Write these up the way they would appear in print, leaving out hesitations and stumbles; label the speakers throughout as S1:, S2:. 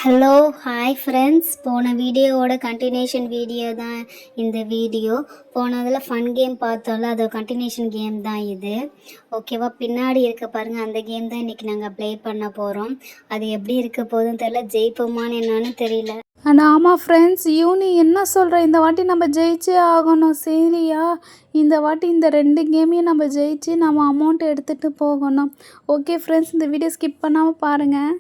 S1: Hello hi friends. போன வீடியோவோட continuation video தான் இந்த வீடியோ. போனதில் ஃபன் கேம் பார்த்தோம்ல, அது கண்டினியூஷன் கேம் தான் இது. ஓகேவா? பின்னாடி இருக்க பாருங்கள், அந்த கேம் தான் இன்றைக்கி நாங்கள் ப்ளே பண்ண போகிறோம். அது எப்படி இருக்க போகுதுன்னு தெரியல, ஜெயிப்போமான்னு என்னன்னு தெரியல.
S2: ஆமாம் ஃப்ரெண்ட்ஸ், யூனி என்ன சொல்கிற? இந்த வாட்டி நம்ம ஜெயிச்சே ஆகணும், சரியா? இந்த வாட்டி இந்த 2 கேமையும் நம்ம ஜெயிச்சு நம்ம அமௌண்ட் எடுத்துகிட்டு போகணும். ஓகே ஃப்ரெண்ட்ஸ், இந்த வீடியோ ஸ்கிப் பண்ணாமல் பாருங்கள்.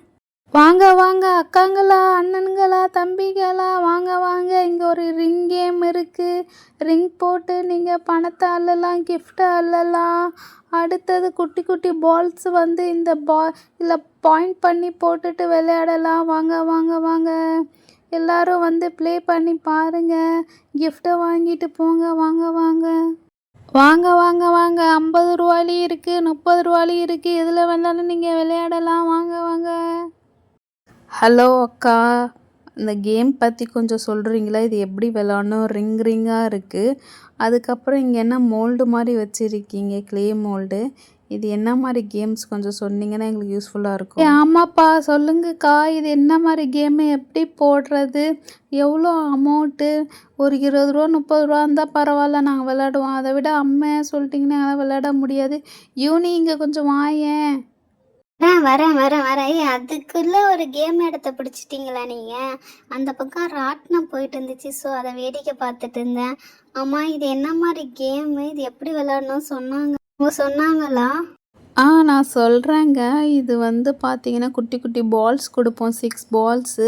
S2: வாங்க வாங்க அக்காங்களா, அண்ணனுங்களா, தம்பிகளா, வாங்க வாங்க. இங்கே ஒரு ரிங் கேம் இருக்குது. ரிங் போட்டு நீங்கள் பணத்தை அள்ளலாம், கிஃப்ட்டை அள்ளலாம். அடுத்தது குட்டி குட்டி பால்ஸ் வந்து இந்த இதில் பாயிண்ட் பண்ணி போட்டுட்டு விளையாடலாம். வாங்க வாங்க வாங்க, எல்லாரும் வந்து ப்ளே பண்ணி பாருங்கள், கிஃப்ட்டை வாங்கிட்டு போங்க. வாங்க வாங்க வாங்க வாங்க வாங்க. 50 ரூபாயிலையும் இருக்குது, 30 ரூபாயிலையும் இருக்குது. எதில் வேணாலும் நீங்கள் விளையாடலாம். வாங்க வாங்க. ஹலோ அக்கா, இந்த கேம் பற்றி கொஞ்சம் சொல்கிறீங்களா? இது எப்படி விளாட்ணும்? ரிங்காக இருக்குது. அதுக்கப்புறம் இங்கே என்ன மோல்டு மாதிரி வச்சுருக்கீங்க, க்ளே மோல்டு. இது என்ன மாதிரி கேம்ஸ் கொஞ்சம் சொன்னீங்கன்னா எங்களுக்கு யூஸ்ஃபுல்லாக இருக்கும். ஆமாப்பா, சொல்லுங்கக்கா. இது என்ன மாதிரி கேமு, எப்படி போடுறது, எவ்வளோ அமௌண்ட்டு? ஒரு 20 ரூபா 30 ரூபா இருந்தால் பரவாயில்ல, நாங்கள் விளையாடுவோம். அதை விட அம்மையாக சொல்லிட்டிங்கன்னா எங்களால் விளையாட முடியாது. யூனி இங்கே கொஞ்சம் வாயேன்.
S1: வரேன் வரேன் வரேன். அதுக்குள்ளே ஒரு கேம் இடத்த பிடிச்சிட்டிங்களா நீங்கள்? அந்த பக்கம் ராட்டினம் போயிட்டு இருந்துச்சு, ஸோ அதை வேடிக்கை பார்த்துட்டு இருந்தேன். ஆமாம், இது என்ன மாதிரி கேமு, இது எப்படி விளாடணும் சொன்னாங்களா?
S2: நான் சொல்கிறேங்க. இது வந்து பார்த்தீங்கன்னா, குட்டி குட்டி பால்ஸ் கொடுப்போம், 6 பால்ஸு.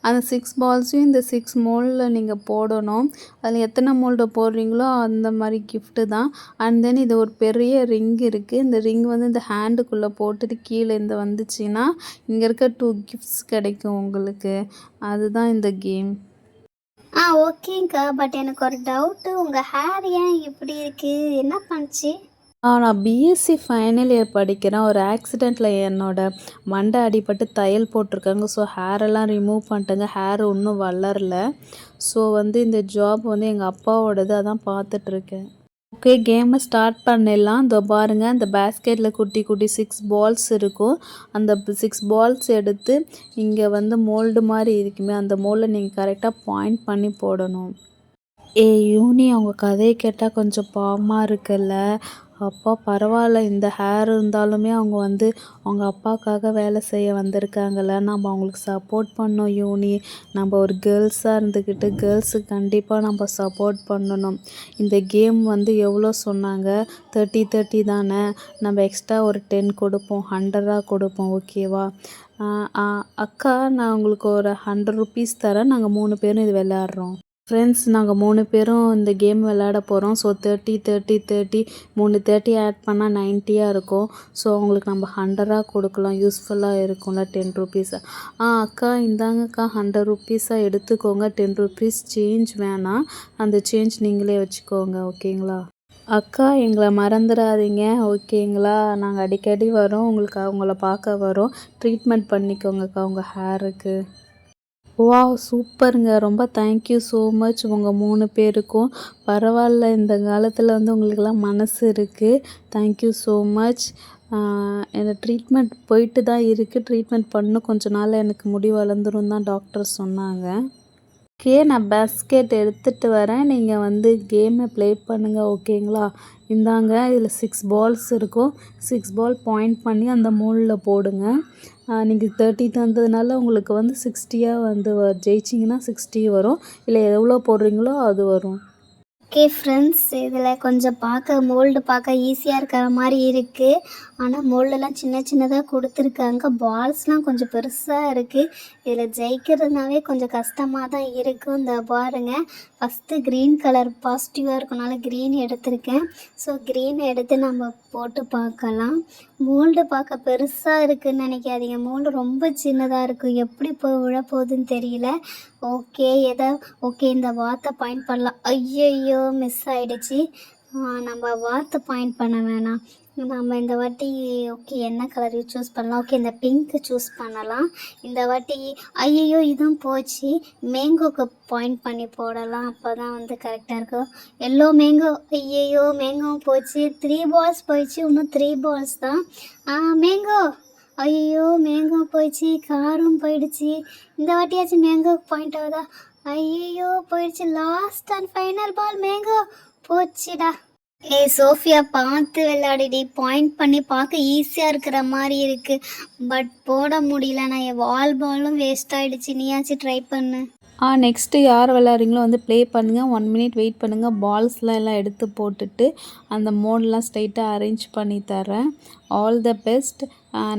S2: அந்த 6 பால்ஸையும் இந்த 6 மோல்டில் நீங்கள் போடணும். அதில் எத்தனை மோல்டு போடுறீங்களோ அந்த மாதிரி கிஃப்ட்டு தான். அண்ட் தென் இது ஒரு பெரிய ரிங் இருக்குது. இந்த ரிங் வந்து இந்த ஹேண்டுக்குள்ளே போட்டுட்டு கீழே இந்த வந்துச்சுன்னா இங்கே இருக்க 2 கிஃப்ட்ஸ் கிடைக்கும் உங்களுக்கு. அதுதான் இந்த கேம்.
S1: ஓகேங்க்கா. பட் எனக்கு ஒரு டவுட்டு, உங்கள் ஹேர் ஏன் இப்படி இருக்குது? என்ன பண்ணுச்சு?
S2: நான் பிஎஸ்சி ஃபைனல் இயர் படிக்கிறேன். ஒரு ஆக்சிடெண்ட்டில் என்னோடய மண்டை அடிபட்டு தையல் போட்டிருக்காங்க. ஸோ ஹேரெல்லாம் ரிமூவ் பண்ணிட்டேங்க. ஹேர் இன்னும் வளரல. ஸோ வந்து இந்த ஜாப் வந்து எங்கள் அப்பாவோடது, அதான் பார்த்துட்ருக்கேன். ஓகே, கேமை ஸ்டார்ட் பண்ணிடலாம். இதோ பாருங்கள், அந்த பேஸ்கெட்டில் குட்டி குட்டி 6 பால்ஸ் இருக்கும். அந்த 6 பால்ஸ் எடுத்து இங்கே வந்து மோல்டு மாதிரி இருக்குமே, அந்த மோல்டில் நீங்கள் கரெக்டாக பாயிண்ட் பண்ணி போடணும். யூனி, அவங்க கதையை கேட்டால் கொஞ்சம் பாவமாக இருக்குல்ல? அப்பா பரவாயில்ல, இந்த ஹேர் இருந்தாலுமே அவங்க வந்து அவங்க அப்பாவுக்காக வேலை செய்ய வந்திருக்காங்கல்ல, நம்ம அவங்களுக்கு சப்போர்ட் பண்ணோம் யூனி. நம்ம ஒரு கேர்ள்ஸாக இருந்துக்கிட்டு கேர்ள்ஸுக்கு கண்டிப்பாக நம்ம சப்போர்ட் பண்ணணும். இந்த கேம் வந்து எவ்வளோ சொன்னாங்க? 30 தானே? நம்ம எக்ஸ்ட்ரா ஒரு 10 கொடுப்போம், 100 கொடுப்போம், ஓகேவா? அக்கா, நான் உங்களுக்கு ஒரு 100 ருபீஸ் தரேன். நாங்கள் 3 பேரும் இது விளையாடுறோம். ஃப்ரெண்ட்ஸ், நாங்கள் 3 பேரும் இந்த கேம் விளையாட போகிறோம். ஸோ 30 30 30 3 30 ஆட் பண்ணால் 90 இருக்கும். ஸோ உங்களுக்கு நம்ம 100 கொடுக்கலாம், யூஸ்ஃபுல்லாக இருக்கும்ல, 10 ருபீஸ். அக்கா இந்தாங்கக்கா, 100 ருபீஸாக எடுத்துக்கோங்க. 10 ருபீஸ் சேஞ்ச் வேணாம், அந்த சேஞ்ச் நீங்களே வச்சுக்கோங்க, ஓகேங்களா? அக்கா, எங்களை மறந்துடாதீங்க, ஓகேங்களா? நாங்கள் அடிக்கடி வரோம், உங்களுக்கு அவங்கள பார்க்க வரோம். ட்ரீட்மெண்ட் பண்ணிக்கோங்கக்கா உங்கள் ஹேருக்கு. வாவ், சூப்பருங்க. ரொம்ப தேங்க்யூ ஸோ மச் உங்கள் 3 பேருக்கும். பரவாயில்ல, இந்த காலத்தில் வந்து உங்களுக்கெல்லாம் மனசு இருக்குது. Thank you so much. எனக்கு ட்ரீட்மெண்ட் போயிட்டு தான் இருக்குது. ட்ரீட்மெண்ட் பண்ணணும், கொஞ்ச நாள் எனக்கு முடி வளர்ந்துரும் தான் டாக்டர் சொன்னாங்க. ஓகே, நான் பேஸ்கெட் எடுத்துகிட்டு வரேன். நீங்கள் வந்து கேமை ப்ளே பண்ணுங்கள், ஓகேங்களா? இந்தாங்க, இதில் 6 பால்ஸ் இருக்கும். 6 பால் பாயிண்ட் பண்ணி அந்த மோல்டில் போடுங்க. நீங்கள் 30 தந்ததுனால உங்களுக்கு வந்து 60 வந்து ஜெயிச்சிங்கன்னா 60 வரும். இல்லை எவ்வளோ போடுறீங்களோ அது வரும்.
S1: ஓகே ஃப்ரெண்ட்ஸ், இதில் கொஞ்சம் மோல்டு பார்க்க ஈஸியாக இருக்கிற மாதிரி இருக்குது. ஆனால் மோல்டெல்லாம் சின்ன சின்னதாக கொடுத்துருக்காங்க. பால்ஸ்லாம் கொஞ்சம் பெருசாக இருக்குது. இதில் ஜெயிக்கிறதுனாவே கொஞ்சம் கஷ்டமாக தான் இருக்கும். இந்த பாருங்கள், ஃபஸ்ட்டு க்ரீன் கலர் பாசிட்டிவாக இருக்கனால க்ரீன் எடுத்திருக்கேன். ஸோ க்ரீன் எடுத்து நம்ம போட்டு பார்க்கலாம். மோல்டு பார்க்க பெருசாக இருக்குதுன்னு நினைக்காதீங்க. மோல்டு ரொம்ப சின்னதாக இருக்கும். எப்படி போய் விழப்போகுதுன்னு தெரியல. ஓகே, இந்த வாத்தை பாயிண்ட் பண்ணலாம். ஐயையோ, மிஸ் ஆகிடுச்சு. நம்ம வாத்தை பாயிண்ட் பண்ண வேணாம். நம்ம இந்த வாட்டி என்ன கலர் சூஸ் பண்ணலாம்? இந்த பிங்க்கு சூஸ் பண்ணலாம். இந்த வாட்டி ஐயையோ, இதுவும் போச்சு. மேங்கோக்கு பாயிண்ட் பண்ணி போடலாம், அப்போ தான் வந்து கரெக்டாக இருக்கும். எல்லோ மேங்கோ, ஐயையோ மேங்கோவும் போச்சு. 3 பால்ஸ் போயிடுச்சு, இன்னும் 3 பால்ஸ் தான். மேங்கோ ஐயோ மேங்கோ போயிடுச்சு, காரும் போயிடுச்சு. இந்த வாட்டியாச்சும் மேங்கோ பாயிண்ட் ஆகுதா? ஐயோ போயிடுச்சு. Last and final ball mango போச்சுடா. ஏய் சோஃபியா பார்த்து விளையாடிடி. பாயிண்ட் பண்ணி பார்க்க ஈஸியாக இருக்கிற மாதிரி இருக்கு, பட் போட முடியல. நான் என் பாலும் வேஸ்ட் ஆயிடுச்சு. நீயாச்சும் ட்ரை பண்ணு.
S2: நெக்ஸ்ட்டு யார் விளையாடுறீங்களோ வந்து ப்ளே பண்ணுங்கள். 1 மினிட் வெயிட் பண்ணுங்கள். பால்ஸ்லாம் எல்லாம் எடுத்து போட்டுட்டு அந்த மோட்லாம் ஸ்ட்ரைட்டாக அரேஞ்ச் பண்ணி தரேன். All the best.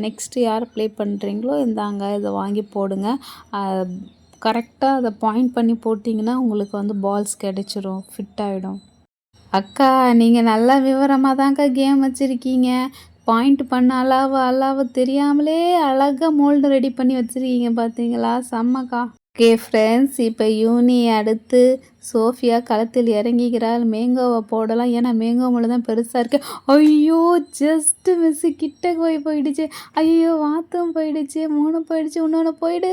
S2: நெக்ஸ்ட்டு யார் ப்ளே பண்ணுறீங்களோ இந்தாங்க இதை வாங்கி போடுங்க. கரெக்டாக அதை பாயிண்ட் பண்ணி போட்டிங்கன்னா உங்களுக்கு வந்து பால்ஸ் கிடைச்சிரும், ஃபிட் ஆகிடும். அக்கா நீங்கள் நல்லா விவரமாக தான்க்கா கேம் வச்சுருக்கீங்க. பாயிண்ட் பண்ண அளவு தெரியாமலே அழகாக மோல்டு ரெடி பண்ணி வச்சுருக்கீங்க பார்த்தீங்களா, செம்மக்கா. ஓகே ஃப்ரெண்ட்ஸ், இப்போ யூனி அடுத்து சோஃபியா களத்தில் இறங்கிக்கிறாள். மேங்கோவை போடலாம், ஏன்னா மேங்கோ முள்ள தான் பெருசாக இருக்குது. ஐயோ ஜஸ்ட்டு மிஸ்ஸு, கிட்ட போயிடுச்சு. ஐயோ வாத்தும் போயிடுச்சு, 3 போயிடுச்சு, இன்னொன்று போயிடு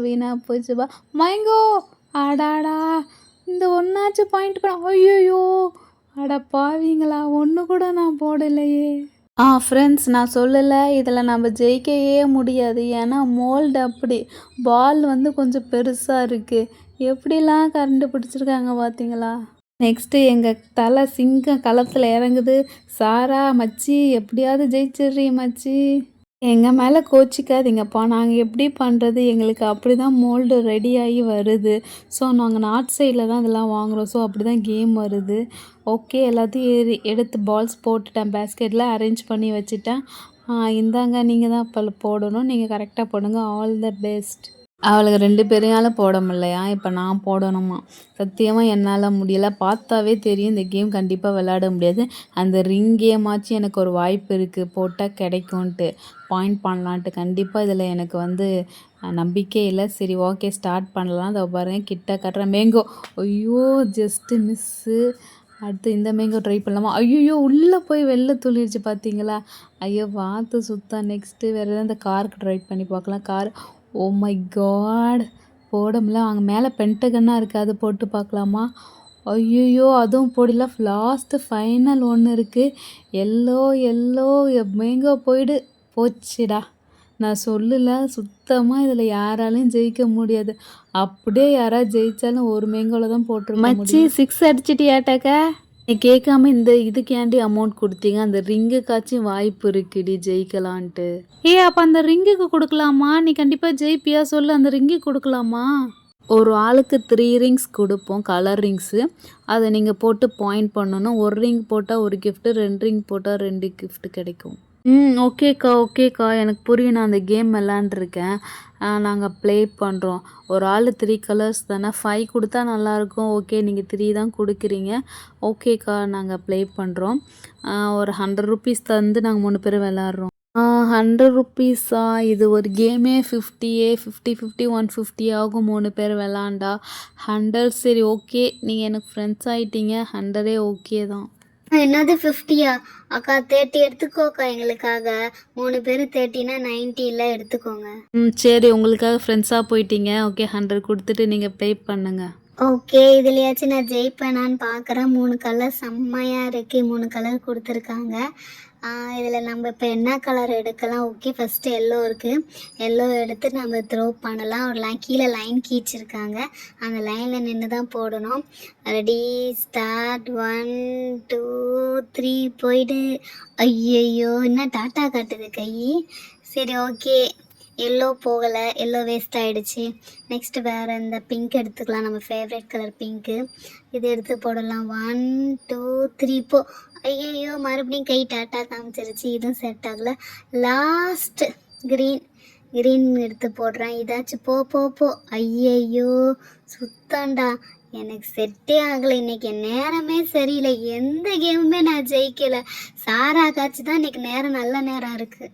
S2: வீணா போச்சுப்பா மேங்கோ. அடாடா, இந்த ஒன்றாச்சும் பாயிண்ட் பண்ண. ஐயோ அட பாவீங்களா, ஒன்று கூட நான் போடலையே. ஃப்ரெண்ட்ஸ், நான் சொல்லலை இதில் நம்ம ஜெயிக்கவே முடியாது, ஏன்னா மோல்டு அப்படி. பால் வந்து கொஞ்சம் பெருசாக இருக்குது. எப்படிலாம் கரண்டு பிடிச்சிருக்காங்க பார்த்தீங்களா. நெக்ஸ்ட்டு எங்கள் தலை சிங்கம் களத்தில் இறங்குது. சாரா மச்சி எப்படியாவது ஜெயிச்சிடுறீ மச்சி. எங்கள் மேலே கோச்சிக்காதீங்கப்பா, நாங்கள் எப்படி பண்ணுறது, எங்களுக்கு அப்படி தான் மோல்டு ரெடி ஆகி வருது. ஸோ நாங்கள் நார்த் சைடில் தான் இதெல்லாம் வாங்குகிறோம். ஸோ அப்படி தான் கேம் வருது. ஓகே, எல்லாத்தையும் எடுத்து பால்ஸ் போட்டுட்டேன், பேஸ்கெட்டில் அரேஞ்ச் பண்ணி வச்சுட்டேன். இந்தாங்க நீங்கள் தான் இப்போ போடணும், நீங்கள் கரெக்டாக போடுங்க. All the best. அவளுக்கு 2 பேரையால் போட முடியலையா, இப்போ நான் போடணுமா? சத்தியமாக என்னால் முடியலை. பார்த்தாவே தெரியும் இந்த கேம் கண்டிப்பாக விளையாட முடியாது. அந்த ரிங் கேமாச்சும் எனக்கு ஒரு வாய்ப்பு இருக்குது, போட்டால் கிடைக்கும்ன்ட்டு, பாயிண்ட் பண்ணலான்ட்டு. கண்டிப்பாக இதில் எனக்கு வந்து நம்பிக்கை இல்லை. சரி ஓகே, ஸ்டார்ட் பண்ணலாம். அதை பாருங்கள், கிட்ட கட்டுற மேங்கோ. ஐயோ ஜஸ்ட்டு மிஸ்ஸு. அடுத்து இந்த மேங்கோ ட்ரை பண்ணலாமா? ஐயோ உள்ளே போய் வெளில துளிர்ச்சி பார்த்தீங்களா. ஐயோ வாத்து சுத்தா. நெக்ஸ்ட்டு வேறு எதாவது இந்த காருக்கு ட்ரை பண்ணி பார்க்கலாம். கார். ஓ மை காட், போட முடியல. அங்கே மேலே பென்டகன்னாக இருக்குது, அது போட்டு பார்க்கலாமா? ஐயோ அதுவும் போடல. லாஸ்ட்டு ஃபைனல் ஒன்று இருக்குது. எல்லோ மேங்கோ போச்சுடா. நான் சொல்லலை, சுத்தமாக இதில் யாராலையும் ஜெயிக்க முடியாது. அப்படியே யாராவது ஜெயித்தாலும் ஒரு மேங்கோவில் தான் போட்டுருக்க முடியும். 6 அடிச்சிட்டியாட்டாக்கா. நீ கேட்காம இதுக்கு ஏன்டி அமௌண்ட் கொடுத்தீங்க? அந்த ரிங்குக்காச்சும் வாய்ப்பு இருக்குடி ஜெயிக்கலான்ட்டு. அப்போ அந்த ரிங்குக்கு கொடுக்கலாமா? நீ கண்டிப்பாக ஜெயிப்பியா சொல்லு, அந்த ரிங்கு கொடுக்கலாமா? ஒரு ஆளுக்கு 3 ரிங்ஸ் கொடுப்போம், கலர் ரிங்ஸு. அதை நீங்கள் போட்டு பாயிண்ட் பண்ணணும். 1 ரிங் போட்டால் 1 கிஃப்ட்டு, 2 ரிங் போட்டால் 2 கிஃப்ட்டு கிடைக்கும். ஓகேக்கா எனக்கு புரியும். நான் அந்த கேம் விளாண்டுருக்கேன். நாங்கள் ப்ளே பண்ணுறோம். ஒரு ஆள் 3 கலர்ஸ் தானே, 5 கொடுத்தா நல்லாயிருக்கும். ஓகே, நீங்கள் 3 தான் கொடுக்குறீங்க. ஓகேக்கா, நாங்கள் ப்ளே பண்ணுறோம். ஒரு 100 ருபீஸ் தந்து நாங்கள் 3 பேர் விளாட்றோம். 100 ருபீஸா? இது ஒரு கேமே 50 150 ஆகும் 3 பேர் விளாண்டா. 100. சரி ஓகே, நீங்கள் எனக்கு ஃப்ரெண்ட்ஸ் ஆகிட்டீங்க. 100 ஓகே தான்.
S1: என்னது 50யா? அக்கா 30 எடுத்துக்கோக்கா, எங்களுக்காக 3 பேர் 30னா 90 எடுத்துக்கோங்க.
S2: சரி, உங்களுக்காக ஃப்ரெண்ட்ஸாக போயிட்டீங்க. ஓகே, 100 கொடுத்துட்டு நீங்கள் ப்ளே பண்ணுங்க.
S1: ஓகே, இதுலையாச்சும் நான் ஜெயிப்பேனான்னு பார்க்குறேன். 3 கலர் செம்மையாக இருக்குது. 3 கலர் கொடுத்துருக்காங்க. இதில் நம்ம இப்போ என்ன கலர் எடுக்கலாம்? ஓகே, ஃபஸ்ட்டு எல்லோ இருக்குது. எல்லோ எடுத்து நம்ம த்ரோ பண்ணலாம். ஒரு கீழே லைன் கீச்சிருக்காங்க, அந்த லைனில் நின்று தான் போடணும். Ready, start. 1 2 3 போயிடு. ஐயையோ என்ன டாட்டா காட்டுது கை. சரி ஓகே, எல்லோ போகலை, எல்லோ வேஸ்ட் ஆகிடுச்சு. நெக்ஸ்ட்டு வேறு இந்த பிங்க் எடுத்துக்கலாம், நம்ம ஃபேவரட் கலர் பிங்க்கு. இது எடுத்து போடலாம். 1 2 3 போ. ஐயையோ மறுபடியும் கை டாட்டா காமிச்சிருச்சு, இதுவும் செட் ஆகலை. லாஸ்ட்டு க்ரீன் எடுத்து போடுறேன். இதாச்சும் போ. ஐயையோ சுத்தம்டா, எனக்கு செட்டே ஆகலை. இன்றைக்கி என் நேரமே சரியில்லை, எந்த கேமுமே நான் ஜெயிக்கலை. சாரா காய்ச்சி தான் இன்றைக்கி நேரம் நல்ல நேரம் இருக்குது.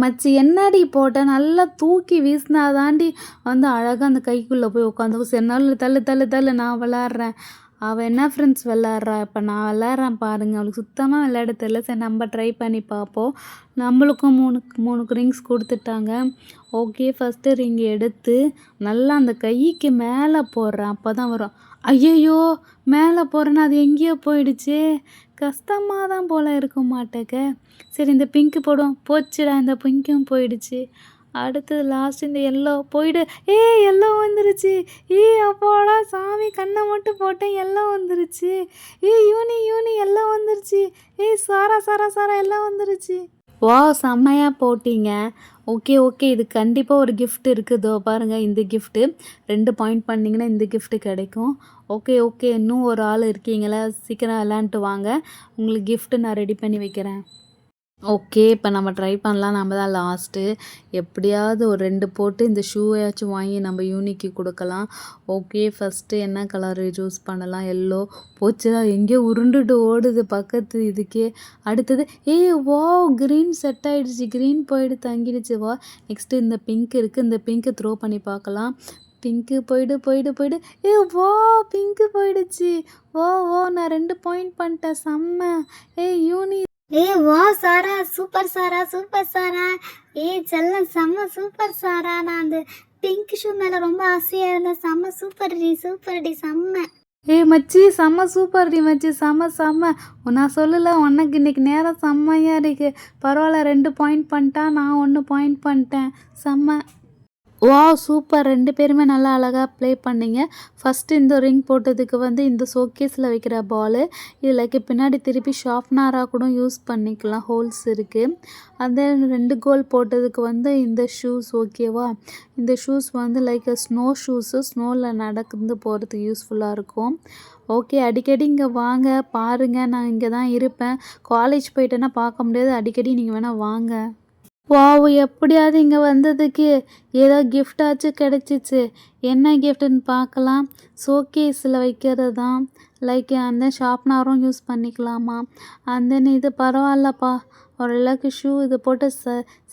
S2: மச்சி என்னடி போட்ட, நல்லா தூக்கி வீசினாதாண்டி வந்து அழகாக அந்த கைக்குள்ளே போய் உட்காந்து. சரி நாள் தள்ளு நான் விளாட்றேன். அவள் என்ன ஃப்ரெண்ட்ஸ் விளாட்றா, இப்போ நான் விளாட்றேன் பாருங்கள், அவளுக்கு சுத்தமாக விளையாட தெரியல. சரி நம்ம ட்ரை பண்ணி பார்ப்போம். நம்மளுக்கும் 3 ரிங்ஸ் கொடுத்துட்டாங்க. ஓகே, ஃபஸ்ட்டு ரிங் எடுத்து நல்லா அந்த கைக்கு மேலே போடுறேன், அப்போ தான் வரும். ஐயையோ, மேலே போடுறேன்னா அது எங்கேயோ போயிடுச்சே, கஷ்டமாக தான் போல் இருக்க மாட்டேக்க. சரி இந்த பிங்க்கு போடுவோம், போச்சுடா இந்த பிங்க்கும் போயிடுச்சு. அடுத்தது லாஸ்ட் இந்த எல்லோ போயிடு. எல்லோ வந்துருச்சு. அப்பாடா சாமி, கண்ணை மட்டும் போட்டேன் எல்லோ வந்துருச்சு. யூனி எல்லோ வந்துருச்சு. சாரா எல்லோ வந்துருச்சு. வா, செம்மையாக போட்டிங்க. ஓகே, இது கண்டிப்பாக ஒரு கிஃப்ட் இருக்குதோ பாருங்கள், இந்த கிஃப்ட்டு 2 பாயிண்ட் பண்ணிங்கன்னா இந்த கிஃப்ட்டு கிடைக்கும். ஓகே, இன்னும் ஒரு ஆள் இருக்கீங்களா, சீக்கிரம் விளாண்டுட்டு வாங்க, உங்களுக்கு கிஃப்ட்டு நான் ரெடி பண்ணி வைக்கிறேன். ஓகே, இப்போ நம்ம ட்ரை பண்ணலாம். நம்ம தான் லாஸ்ட்டு. எப்படியாவது ஒரு 2 போட்டு இந்த ஷூவையாச்சும் வாங்கி நம்ம யூனிக்கு கொடுக்கலாம். ஓகே, ஃபஸ்ட்டு என்ன கலர் சூஸ் பண்ணலாம்? எல்லோ போச்சுடா, எங்கேயோ உருண்டுட்டு ஓடுது பக்கத்து இதுக்கே. அடுத்தது வாவ், க்ரீன் செட் ஆகிடுச்சு. க்ரீன் போயிட்டு தங்கிடுச்சு. நெக்ஸ்ட்டு இந்த பிங்க் இருக்குது, இந்த பிங்க்கு த்ரோ பண்ணி பார்க்கலாம். பிங்க்கு போயிடு. வா, பிங்க்கு போயிடுச்சு. வா, நான் 2 பாயிண்ட் பண்ணிட்டேன், செம்ம. யூனி.
S1: வா சாரா, சூப்பர் சாரா. செல்லம் செம்ம சூப்பர் சாரா. நான் அந்த பிங்க் ஷூ மேலே ரொம்ப ஆசையாக இருந்தேன். செம்ம சூப்பர்டி செம்ம.
S2: மச்சி, செம்ம சூப்பர்டி மச்சி, செம்ம. நான் சொல்லலை உனக்கு இன்னைக்கு நேரம் செம்மையாக இருக்கு. பரவாயில்ல, 2 பாயிண்ட் பண்ணிட்டா, நான் 1 பாயிண்ட் பண்ணிட்டேன், செம்ம. சூப்பர், 2 பேருமே நல்லா அழகாக ப்ளே பண்ணிங்க. ஃபஸ்ட்டு இந்த ரிங் போட்டதுக்கு வந்து இந்த ஷோகேஸில் வைக்கிற பாலு, இதில் பின்னாடி திருப்பி ஷார்ப்னராக கூட யூஸ் பண்ணிக்கலாம், ஹோல்ஸ் இருக்குது. அதே 2 கோல் போட்டதுக்கு வந்து இந்த ஷூஸ் ஓகேவா. இந்த ஷூஸ் வந்து லைக் ஸ்னோ ஷூஸு, ஸ்னோவில் நடந்து போகிறதுக்கு யூஸ்ஃபுல்லாக இருக்கும். ஓகே, அடிக்கடி இங்கே வாங்க பாருங்கள், நான் இங்கே தான் இருப்பேன். காலேஜ் போயிட்டேன்னா பார்க்க முடியாது, அடிக்கடி நீங்கள் வேணால் வாங்க. எப்படியாவது இங்கே வந்ததுக்கு ஏதோ கிஃப்டாச்சும் கிடச்சிச்சு. என்ன கிஃப்ட்டுன்னு பார்க்கலாம். ஷோகேஸில் வைக்கிறது தான், லைக் அந்த ஷார்ப்னரும் யூஸ் பண்ணிக்கலாமா. தென் இது பரவாயில்லப்பா, ஓரளவுக்கு ஷூ இது போட்டு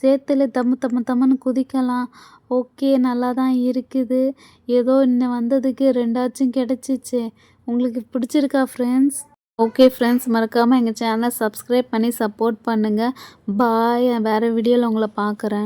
S2: சேத்துல தம்முன்னு குதிக்கலாம். ஓகே, நல்லா தான் இருக்குது. ஏதோ இன்னும் வந்ததுக்கு 2ஆச்சும் கிடச்சிச்சு. உங்களுக்கு பிடிச்சிருக்கா ஃப்ரெண்ட்ஸ்? ஓகே ஃப்ரெண்ட்ஸ், மறக்காமல் எங்கள் சேனலை சப்ஸ்கிரைப் பண்ணி சப்போர்ட் பண்ணுங்கள். பாய், வேறு வீடியோவில் உங்களை பார்க்குறேன்.